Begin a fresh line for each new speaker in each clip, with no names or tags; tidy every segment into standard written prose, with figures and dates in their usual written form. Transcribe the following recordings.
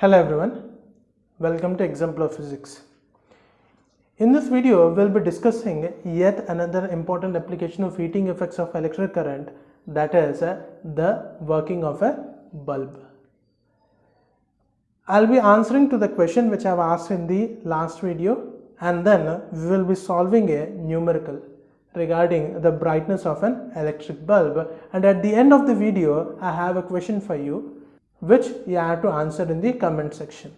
Hello everyone, welcome to Example of Physics. In this video, we'll be discussing yet another important application of heating effects of electric current, that is the working of a bulb. I'll be answering to the question which I've asked in the last video, and then we will be solving a numerical regarding the brightness of an electric bulb, and at the end of the video I have a question for you which you have to answer in the comment section.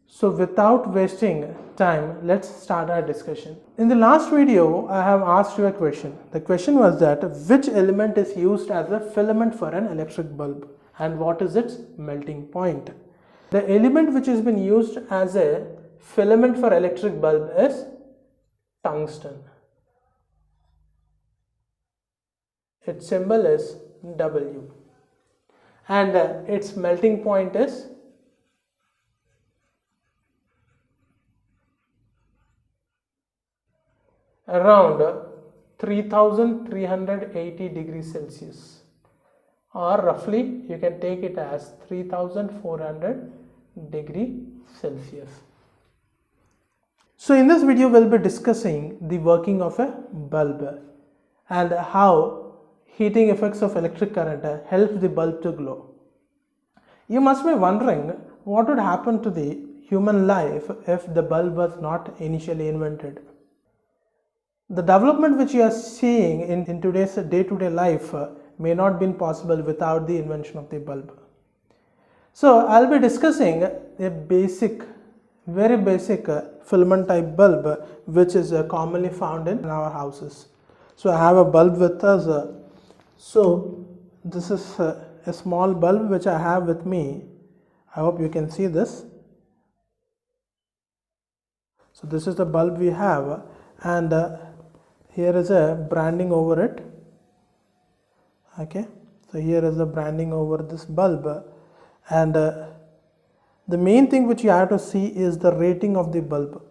So without wasting time, let's start our discussion. In the last video, I have asked you a question. The question was that which element is used as a filament for an electric bulb and what is its melting point? The element which has been used as a filament for electric bulb is tungsten. Its symbol is W. And its melting point is around 3380 degrees Celsius, or roughly you can take it as 3400 degrees Celsius. So in this video we'll be discussing the working of a bulb and how heating effects of electric current helps the bulb to glow. You must be wondering what would happen to the human life if the bulb was not initially invented. The development which you are seeing in today's day-to-day life may not be possible without the invention of the bulb. So I'll be discussing a very basic filament type bulb which is commonly found in our houses. So I have a bulb with us. So this is a small bulb which I have with me. I hope you can see this. So this is the bulb we have, and here is a branding over it. Okay, so here is the branding over this bulb, and the main thing which you have to see is the rating of the bulb.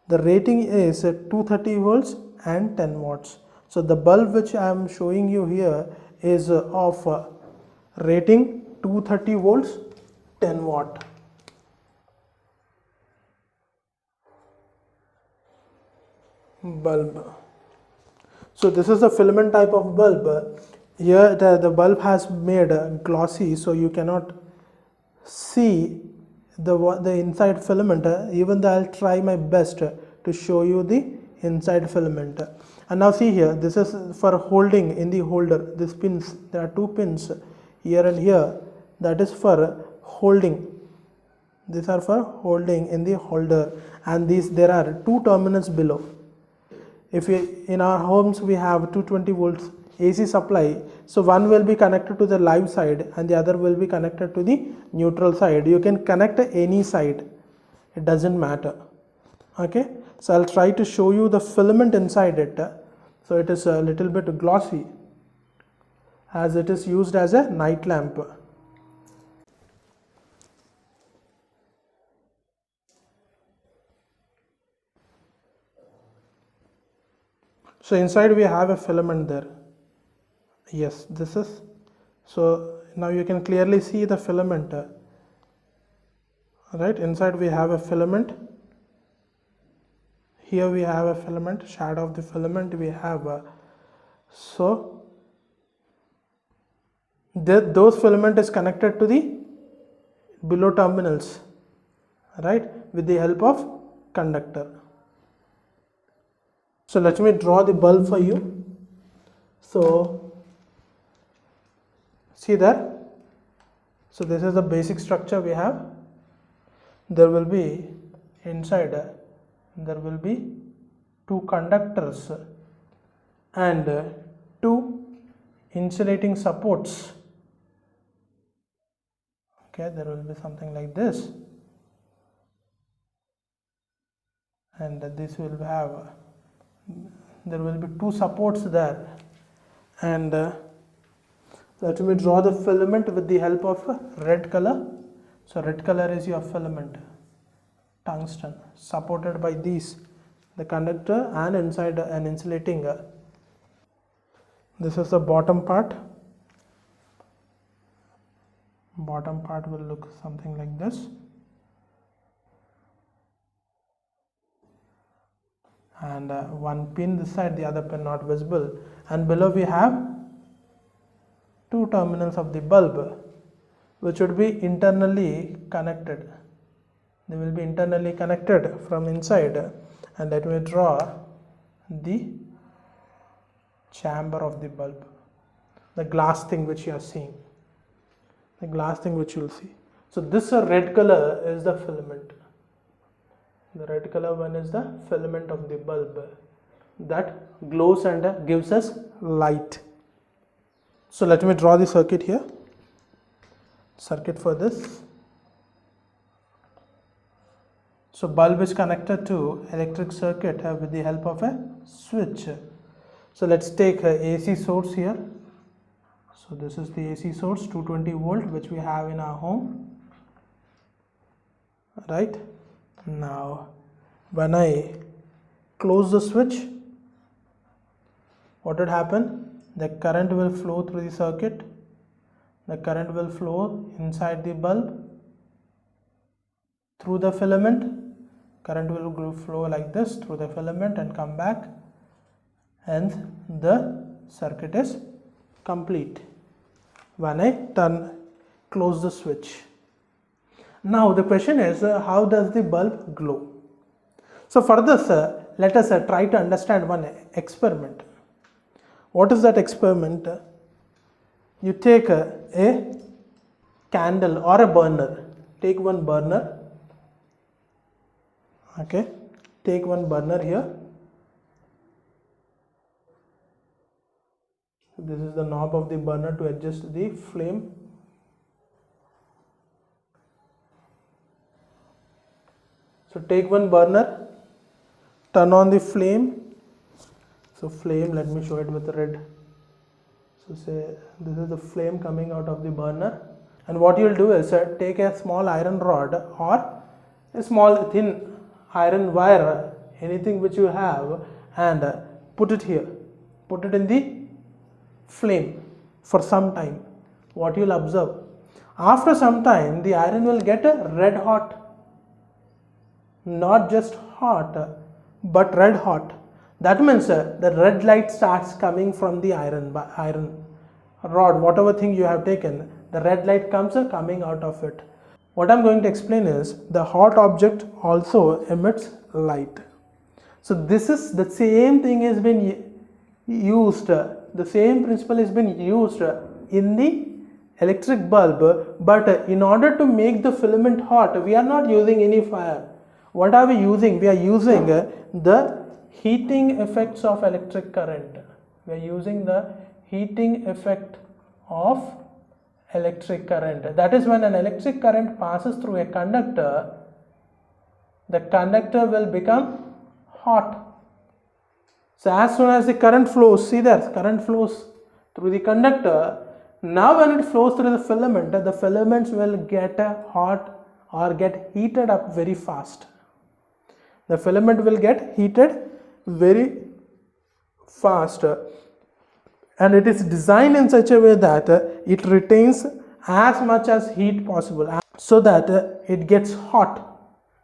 The rating is 230 volts and 10 watts. So the bulb which I am showing you here is of rating 230 volts 10 watt. Bulb. So this is the filament type of bulb. Here the bulb has made glossy, so you cannot see the inside filament, even though I'll try my best to show you the inside filament. And now see here, this is for holding in the holder. These pins, there are two pins here and here, that is for holding. These are for holding in the holder, and there are two terminals below. If in our homes we have 220 volts AC supply, so one will be connected to the live side and the other will be connected to the neutral side. You can connect any side, it doesn't matter. Okay, so I'll try to show you the filament inside it. So it is a little bit glossy as it is used as a night lamp. So inside we have a filament there. Yes, this is. So now you can clearly see the filament. Right, inside we have a filament. Here we have a filament, shadow of the filament we have. So those filament is connected to the below terminals, right, with the help of conductor. So let me draw the bulb for you. So see there. So this is the basic structure we have. There will be inside, there will be two conductors and two insulating supports. Okay, there will be something like this, and this will have, there will be two supports there, and let me draw the filament with the help of red color. So red color is your filament, tungsten, supported by these, the conductor, and inside an insulating. This is the bottom part, bottom part will look something like this. And one pin this side, the other pin not visible, and below we have two terminals of the bulb which would be internally connected. They will be internally connected from inside, and let me draw the chamber of the bulb, the glass thing which you are seeing, the glass thing which you will see. So this red color is the filament. The red color one is the filament of the bulb that glows and gives us light. So let me draw the circuit here. Circuit for this. So bulb is connected to electric circuit with the help of a switch. So let's take a AC source here. So this is the AC source, 220 volt, which we have in our home. Right. Now when I close the switch, what would happen? The current will flow through the circuit. The current will flow inside the bulb through the filament. Current will flow like this through the filament and come back, and the circuit is complete when I close the switch. Now the question is, how does the bulb glow? So for this, let us try to understand one experiment. What is that experiment? You take a candle or a burner. Take one burner. Okay, take one burner here. This is the knob of the burner to adjust the flame. So take one burner, turn on the flame. So flame, let me show it with red. So say this is the flame coming out of the burner, and what you will do is take a small iron rod or a small thin iron wire, anything which you have, and put it here, put it in the flame for some time. What you will observe, after some time the iron will get red hot, not just hot but red hot. That means the red light starts coming from the iron rod, whatever thing you have taken, the red light comes coming out of it. What I am going to explain is the hot object also emits light. So this is the same thing has been used, the same principle has been used in the electric bulb, but in order to make the filament hot, we are not using any fire. What are we using? We are using the heating effects of electric current. We are using the heating effect of electric current. That is, when an electric current passes through a conductor, the conductor will become hot. So as soon as the current flows, see there, current flows through the conductor. Now when it flows through the filament, the filaments will get hot or get heated up very fast. The filament will get heated very fast, and it is designed in such a way that it retains as much as heat possible, so that it gets hot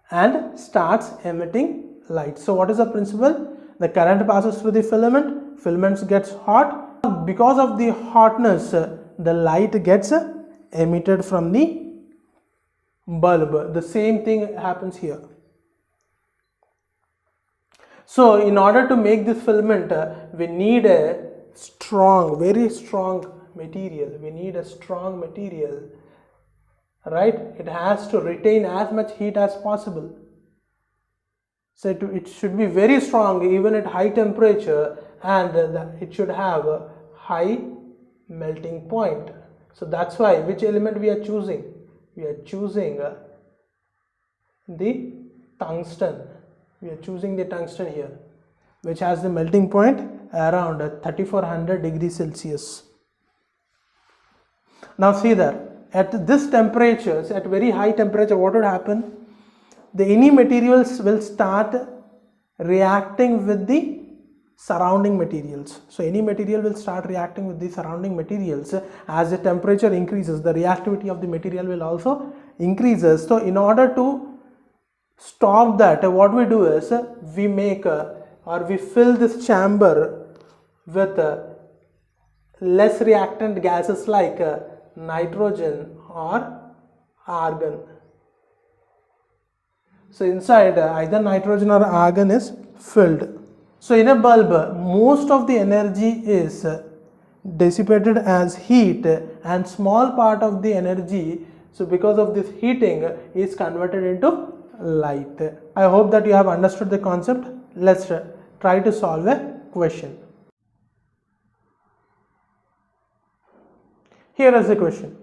and starts emitting light. So what is the principle? The current passes through the filaments gets hot. Because of the hotness, the light gets emitted from the bulb. The same thing happens here. So in order to make this filament, we need a strong, very strong material. We need a strong material, right? It has to retain as much heat as possible. So it should be very strong even at high temperature, and it should have a high melting point. So that's why, which element we are choosing? We are choosing the tungsten. We are choosing the tungsten here, which has the melting point around 3400 degrees Celsius. Now see there, at this temperature, at very high temperature, what would happen? Any materials will start reacting with the surrounding materials. So any material will start reacting with the surrounding materials. As the temperature increases, the reactivity of the material will also increases. So in order to stop that, what we do is we make or we fill this chamber with less reactant gases like nitrogen or argon. So inside either nitrogen or argon is filled. So in a bulb, most of the energy is dissipated as heat, and small part of the energy, so because of this heating, is converted into light. I hope that you have understood the concept. Let's try to solve a question. Here is the question.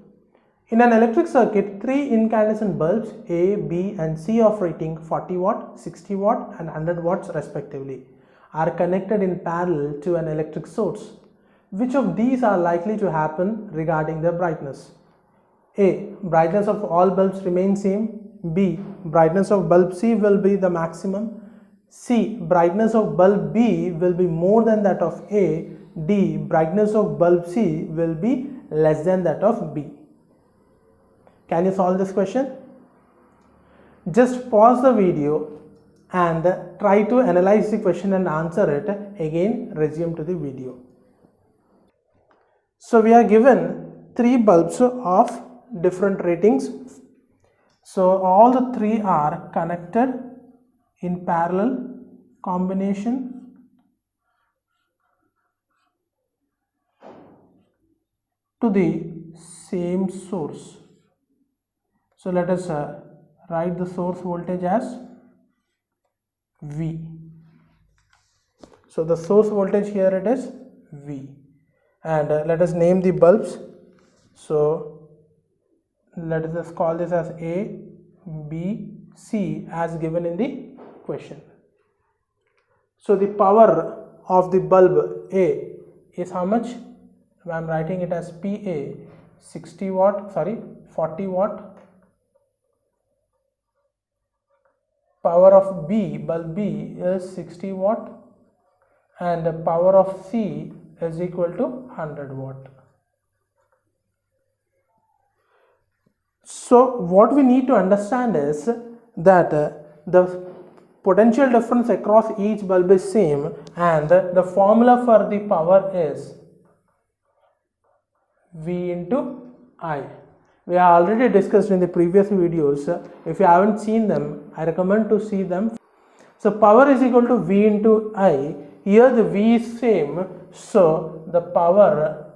In an electric circuit, 3 incandescent bulbs A, B and C of rating 40 watt, 60 watt and 100 watts respectively are connected in parallel to an electric source. Which of these are likely to happen regarding their brightness? A. Brightness of all bulbs remain same. B. Brightness of bulb C will be the maximum. C. Brightness of bulb B will be more than that of A. D. Brightness of bulb C will be less than that of B. Can you solve this question? Just pause the video and try to analyze the question and answer it. Again, resume to the video. So we are given 3 bulbs of different ratings. So all the 3 are connected in parallel combination to the same source. So let us write the source voltage as V. So the source voltage here it is V, and let us name the bulbs. So let us just call this as A, B, C as given in the question. So the power of the bulb A is how much? I am writing it as PA 40 watt. Power of B, bulb B is 60 watt, and the power of C is equal to 100 watt. So what we need to understand is that the potential difference across each bulb is same, and the formula for the power is V into I. We have already discussed in the previous videos. If you haven't seen them, I recommend to see them. So power is equal to V into I. Here the V is same, so the power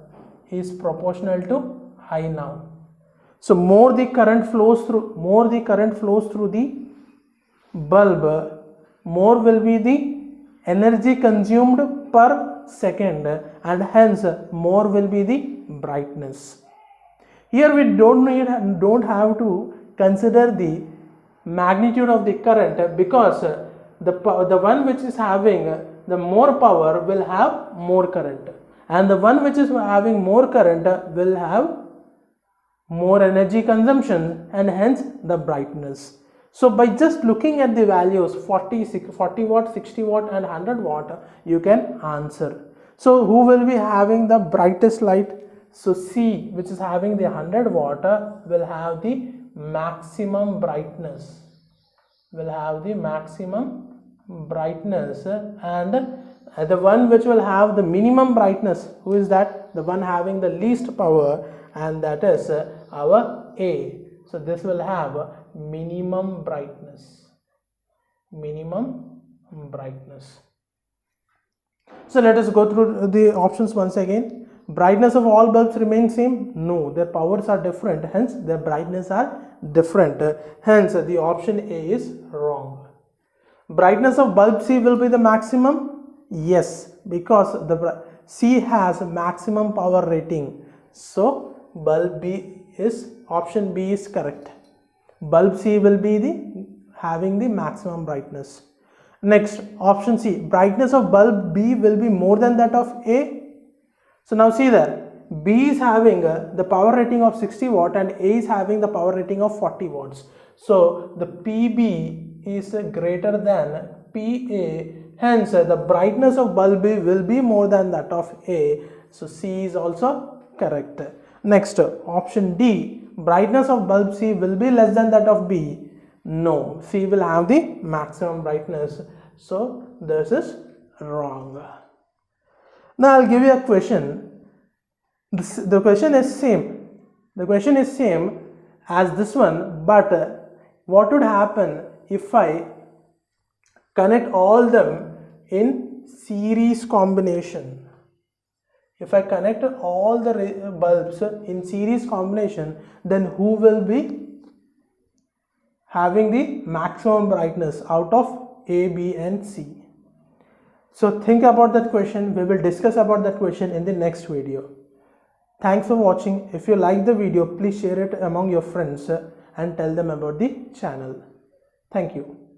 is proportional to I now. So more the current flows through the bulb, more will be the energy consumed per second, and hence more will be the brightness. Here we don't have to consider the magnitude of the current, because the one which is having the more power will have more current, and the one which is having more current will have more energy consumption, and hence the brightness. So by just looking at the values 40 watt, 60 watt and 100 watt, you can answer. So who will be having the brightest light? So C, which is having the 100 watt, will have the maximum brightness, and the one which will have the minimum brightness, who is that? The one having the least power, and that is our A. So this will have minimum brightness. So let us go through the options once again. Brightness of all bulbs remain same? No, their powers are different, hence their brightness are different. Hence the option A is wrong. Brightness of bulb C will be the maximum? Yes, because the C has maximum power rating. So bulb B is, option B is correct. Bulb C will be having the maximum brightness. Next, option C, brightness of bulb B will be more than that of A. So now see there, B is having the power rating of 60 watt and A is having the power rating of 40 watts. So the PB is greater than PA Hence, the brightness of bulb B will be more than that of A. So C is also correct. Next, option D, brightness of bulb C will be less than that of B. No, C will have the maximum brightness. So this is wrong. Now I'll give you a question. The question is same. The question is same as this one, but what would happen if I connect all them in series combination? If I connect all the bulbs in series combination, then who will be having the maximum brightness out of A, B and C? So think about that question. We will discuss about that question in the next video. Thanks for watching. If you like the video, please share it among your friends and tell them about the channel. Thank you.